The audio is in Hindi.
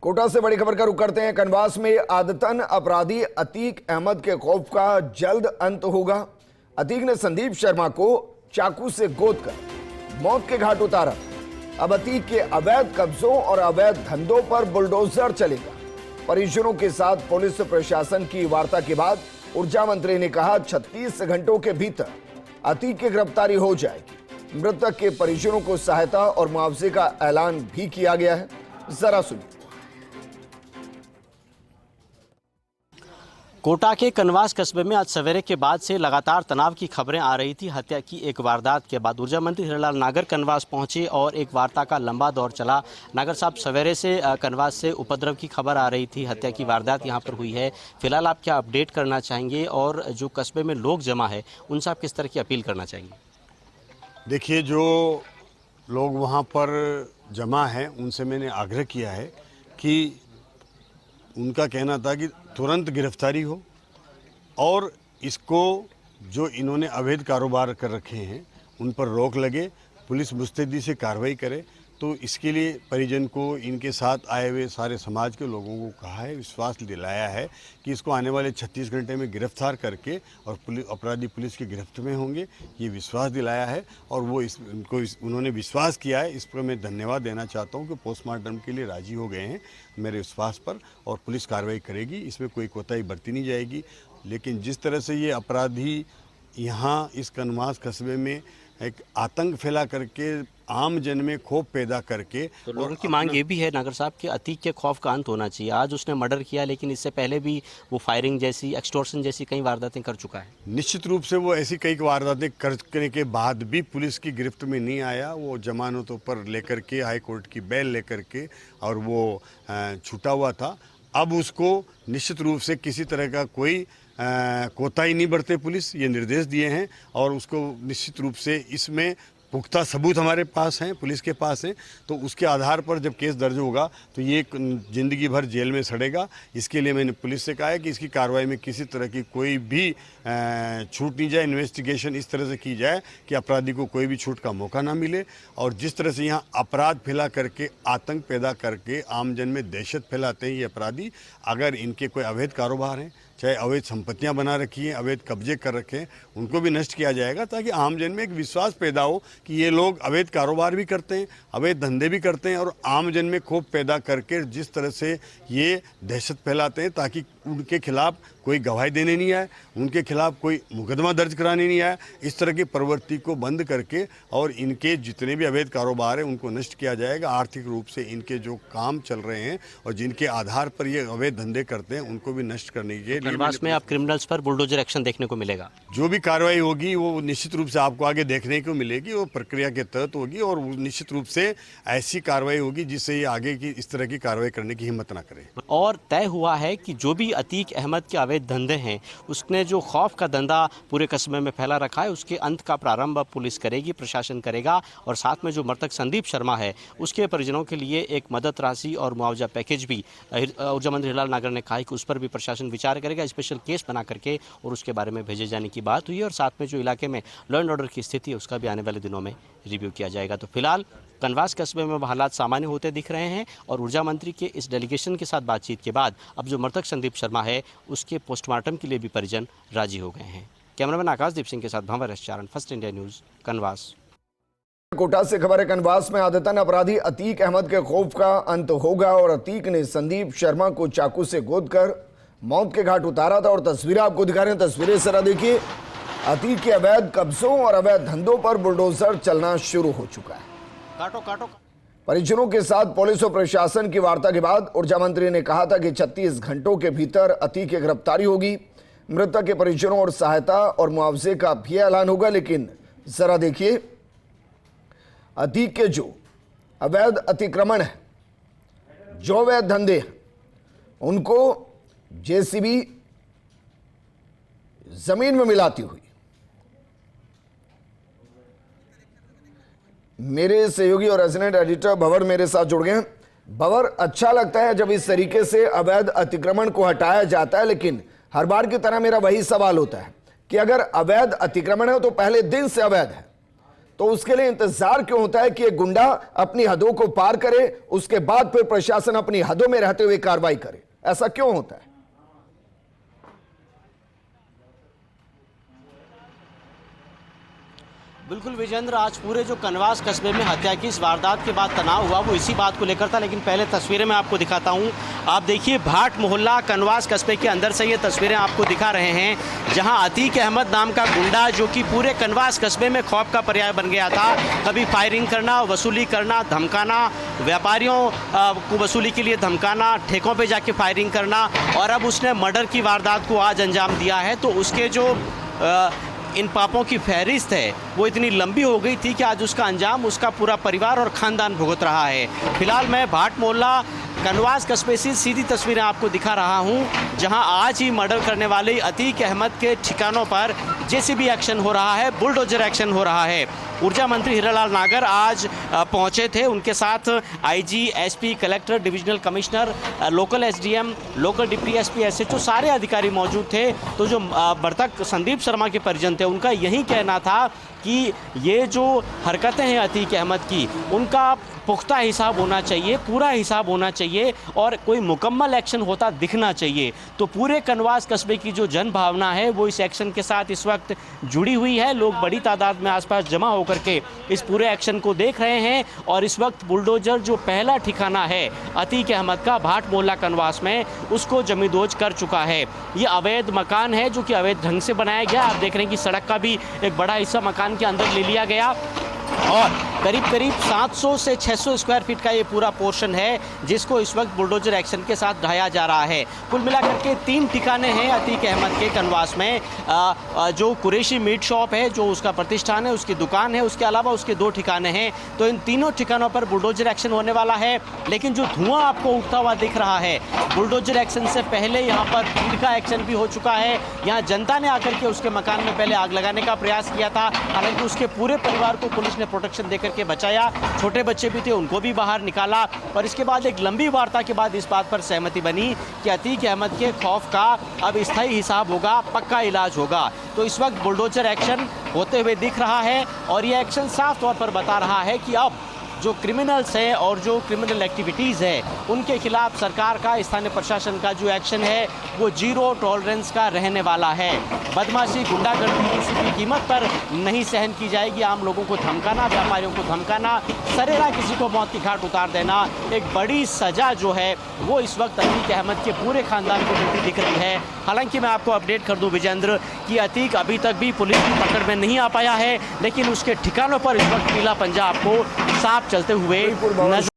कोटा से बड़ी खबर का रुख करते हैं। कनवास में आदतन अपराधी अतीक अहमद के खौफ का जल्द अंत होगा। अतीक ने संदीप शर्मा को चाकू से गोद कर मौत के घाट उतारा। अब अतीक के अवैध कब्जों और अवैध धंधों पर बुलडोजर चलेगा। परिजनों के साथ पुलिस प्रशासन की वार्ता के बाद ऊर्जा मंत्री ने कहा 36 घंटों के भीतर अतीक की गिरफ्तारी हो जाएगी। मृतक के परिजनों को सहायता और मुआवजे का ऐलान भी किया गया है। जरा सुनिए। कोटा के कनवास कस्बे में आज सवेरे के बाद से लगातार तनाव की खबरें आ रही थी। हत्या की एक वारदात के बाद ऊर्जा मंत्री हीरालाल नागर कनवास पहुंचे और एक वार्ता का लंबा दौर चला। नागर साहब, सवेरे से कनवास से उपद्रव की खबर आ रही थी, हत्या की वारदात यहां पर हुई है। फिलहाल आप क्या अपडेट करना चाहेंगे और जो कस्बे में लोग जमा है उनसे आप किस तरह की अपील करना चाहेंगे? देखिए, जो लोग वहाँ पर जमा हैं उनसे मैंने आग्रह किया है कि उनका कहना था कि तुरंत गिरफ्तारी हो और इसको जो इन्होंने अवैध कारोबार कर रखे हैं उन पर रोक लगे, पुलिस मुस्तैदी से कार्रवाई करे। तो इसके लिए परिजन को, इनके साथ आए हुए सारे समाज के लोगों को कहा है, विश्वास दिलाया है कि इसको आने वाले 36 घंटे में गिरफ्तार करके और अपराधी पुलिस की गिरफ्त में होंगे, ये विश्वास दिलाया है। और वो उन्होंने विश्वास किया है, इस पर मैं धन्यवाद देना चाहता हूँ कि पोस्टमार्टम के लिए राजी हो गए हैं मेरे विश्वास पर, और पुलिस कार्रवाई करेगी, इसमें कोई कोताही बरती नहीं जाएगी। लेकिन जिस तरह से ये अपराधी यहाँ इस कनवास कस्बे में एक आतंक फैला करके आम जन में खौफ पैदा करके, तो लोगों की मांग ये भी है नागर साहब कि अतीक के खौफ का अंत होना चाहिए। आज उसने मर्डर किया, लेकिन इससे पहले भी वो फायरिंग जैसी, एक्सटॉर्शन जैसी कई वारदातें कर चुका है। निश्चित रूप से वो ऐसी कई वारदातें करने के बाद भी पुलिस की गिरफ्त में नहीं आया। वो जमानतों पर लेकर के, हाई कोर्ट की बेल लेकर के, और वो छूटा हुआ था। अब उसको निश्चित रूप से किसी तरह का कोई कोताही नहीं बरते, पुलिस ये निर्देश दिए हैं। और उसको निश्चित रूप से इसमें पुख्ता सबूत हमारे पास हैं, पुलिस के पास हैं, तो उसके आधार पर जब केस दर्ज होगा तो ये ज़िंदगी भर जेल में सड़ेगा। इसके लिए मैंने पुलिस से कहा है कि इसकी कार्रवाई में किसी तरह की कोई भी छूट नहीं जाए। इन्वेस्टिगेशन इस तरह से की जाए कि अपराधी को कोई भी छूट का मौका ना मिले। और जिस तरह से यहाँ अपराध फैला करके, आतंक पैदा करके आमजन में दहशत फैलाते हैं ये अपराधी, अगर इनके कोई अवैध कारोबार हैं, चाहे अवैध संपत्तियां बना रखी हैं, अवैध कब्जे कर रखे हैं, उनको भी नष्ट किया जाएगा, ताकि आमजन में एक विश्वास पैदा हो कि ये लोग अवैध कारोबार भी करते हैं, अवैध धंधे भी करते हैं, और आमजन में खौफ पैदा करके जिस तरह से ये दहशत फैलाते हैं, ताकि उनके खिलाफ कोई गवाही देने नहीं आए, उनके खिलाफ कोई मुकदमा दर्ज कराने नहीं आया। इस तरह की प्रवृत्ति को बंद करके और इनके जितने भी अवैध कारोबार हैं उनको नष्ट किया जाएगा। आर्थिक रूप से इनके जो काम चल रहे हैं और जिनके आधार पर ये अवैध धंधे करते हैं उनको भी नष्ट करने के लिए कनवास में अब क्रिमिनल्स पर बुलडोजर एक्शन देखने को मिलेगा। जो भी कार्रवाई होगी वो निश्चित रूप से आपको आगे देखने को मिलेगी, वो प्रक्रिया के तहत होगी, और निश्चित रूप से ऐसी कार्रवाई होगी जिससे ये आगे की इस तरह की कार्रवाई करने की हिम्मत ना करे। और तय हुआ है कि जो भी अतीक अहमद के अवैध धंधे हैं, उसने जो खौफ का धंधा पूरे कस्बे में फैला रखा है, उसके अंत का प्रारंभ अब पुलिस करेगी, प्रशासन करेगा। और साथ में जो मृतक संदीप शर्मा है उसके परिजनों के लिए एक मदद राशि और मुआवजा पैकेज भी ऊर्जा मंत्री हीरालाल नागर ने कहा कि उस पर भी प्रशासन विचार करेगा। स्पेशल केस बना करके और उसके बारे में भेजे जाने की बात हुई है। और साथ में जो इलाके में लॉ एंड ऑर्डर की स्थिति है उसका भी आने वाले दिनों में रिव्यू किया जाएगा। तो फिलहाल कनवास कस्बे में हालात सामान्य होते दिख रहे हैं। और ऊर्जा मंत्री के इस डेलीगेशन के साथ बातचीत के बाद अब जो मृतक संदीप शर्मा है उसके पोस्टमार्टम के लिए भी परिजन राजी हो गए हैं। कैमरामैन आकाशदीप सिंह के साथ Bhanwar S, first India news, Kanwas. Kota से खबर है। कनवास में आदतन अपराधी अतीक अहमद के खौफ का अंत होगा और अतीक ने संदीप शर्मा को चाकू से गोद कर मौत के घाट उतारा था। और तस्वीरें आपको दिखा रहे हैं, तस्वीरें जरा देखिए। अतीक के अवैध कब्जों और अवैध धंधों पर बुलडोजर चलना शुरू हो चुका है। काटो। परिजनों के साथ पुलिस और प्रशासन की वार्ता के बाद ऊर्जा मंत्री ने कहा था कि 36 घंटों के भीतर अतीक की गिरफ्तारी होगी। मृतक के परिजनों और सहायता और मुआवजे का भी ऐलान होगा। लेकिन जरा देखिए, अतीक के जो अवैध अतिक्रमण है, जो अवैध धंधे हैं, उनको जेसीबी जमीन में मिलाती हुई मेरे सहयोगी और रेजिडेंट एडिटर भंवर मेरे साथ जुड़ गए हैं। भंवर, अच्छा लगता है जब इस तरीके से अवैध अतिक्रमण को हटाया जाता है, लेकिन हर बार की तरह मेरा वही सवाल होता है कि अगर अवैध अतिक्रमण है तो पहले दिन से अवैध है, तो उसके लिए इंतजार क्यों होता है कि एक गुंडा अपनी हदों को पार करे, उसके बाद फिर प्रशासन अपनी हदों में रहते हुए कार्रवाई करे? ऐसा क्यों होता है? बिल्कुल विजेंद्र, आज पूरे जो कनवास कस्बे में हत्या की इस वारदात के बाद तनाव हुआ वो इसी बात को लेकर था। लेकिन पहले तस्वीरें मैं आपको दिखाता हूं। आप देखिए, भाट मोहल्ला कनवास कस्बे के अंदर से ये तस्वीरें आपको दिखा रहे हैं, जहां अतीक अहमद नाम का गुंडा, जो कि पूरे कनवास कस्बे में खौफ का पर्याय बन गया था, कभी फायरिंग करना, वसूली करना, धमकाना, व्यापारियों को वसूली के लिए धमकाना, ठेकों पर जाके फायरिंग करना, और अब उसने मर्डर की वारदात को आज अंजाम दिया है। तो उसके जो इन पापों की फहरिस्त है वो इतनी लंबी हो गई थी कि आज उसका अंजाम उसका पूरा परिवार और ख़ानदान भुगत रहा है। फिलहाल मैं भाट मोहल्ला कनवास कस्बे से सीधी तस्वीरें आपको दिखा रहा हूं, जहां आज ही मर्डर करने वाले अतीक अहमद के ठिकानों पर जेसीबी एक्शन हो रहा है, बुलडोजर एक्शन हो रहा है। ऊर्जा मंत्री हीरालाल नागर आज पहुंचे थे, उनके साथ IG, SP, collector, divisional commissioner, local SDM, local deputy SP, SHO सारे अधिकारी मौजूद थे। तो जो मृतक संदीप शर्मा के परिजन थे, उनका यही कहना था कि ये जो हरकतें हैं अतीक अहमद की, उनका पुख्ता हिसाब होना चाहिए, पूरा हिसाब होना चाहिए, और कोई मुकम्मल एक्शन होता दिखना चाहिए। तो पूरे कनवास कस्बे की जो जन भावना है वो इस एक्शन के साथ इस वक्त जुड़ी हुई है। लोग बड़ी तादाद में आसपास जमा होकर के इस पूरे एक्शन को देख रहे हैं, और इस वक्त बुलडोजर जो पहला ठिकाना है अतीक अहमद का भाट मोहल्ला कनवास में, उसको जमींदोज कर चुका है। ये अवैध मकान है जो कि अवैध ढंग से बनाया गया। आप देख रहे हैं कि सड़क का भी एक बड़ा हिस्सा मकान के अंदर ले लिया गया, और करीब करीब 700 से 600 स्क्वायर फीट का ये पूरा पोर्शन है जिसको इस वक्त बुलडोजर एक्शन के साथ ढाया जा रहा है। कुल मिलाकर के 3 ठिकाने हैं अतीक अहमद के कनवास में। जो कुरैशी मीट शॉप है, जो उसका प्रतिष्ठान है, उसकी दुकान है, उसके अलावा उसके 2 ठिकाने हैं। तो इन तीनों ठिकानों पर बुलडोजर एक्शन होने वाला है। लेकिन जो धुआं आपको उठता हुआ दिख रहा है, बुलडोजर एक्शन से पहले यहाँ पर भीड़ का एक्शन भी हो चुका है। यहाँ जनता ने आकर के उसके मकान में पहले आग लगाने का प्रयास किया था, हालांकि उसके पूरे परिवार को पुलिस ने प्रोटेक्शन देकर के बचाया। छोटे बच्चे भी थे, उनको भी बाहर निकाला, और इसके बाद एक लंबी वार्ता के बाद इस बात पर सहमति बनी कि अतीक अहमद के खौफ का अब स्थायी हिसाब होगा, पक्का इलाज होगा। तो इस वक्त बुलडोजर एक्शन होते हुए दिख रहा है, और यह एक्शन साफ तौर पर बता रहा है कि अब जो क्रिमिनल्स हैं और जो क्रिमिनल एक्टिविटीज़ है, उनके खिलाफ सरकार का, स्थानीय प्रशासन का जो एक्शन है वो 0 टॉलरेंस का रहने वाला है। बदमाशी, गुंडागर्दी किसी भी कीमत पर नहीं सहन की जाएगी। आम लोगों को धमकाना, व्यापारियों को धमकाना, सरेरा किसी को मौत की घाट उतार देना, एक बड़ी सजा जो है वो इस वक्त अतीक अहमद के पूरे खानदान को मिलती दिख रही है। हालांकि मैं आपको अपडेट कर दूं विजेंद्र कि अतीक अभी तक भी पुलिस की पकड़ में नहीं आ पाया है, लेकिन उसके ठिकानों पर इस वक्त पीला पंजा आपको साफ चलते हुए नजर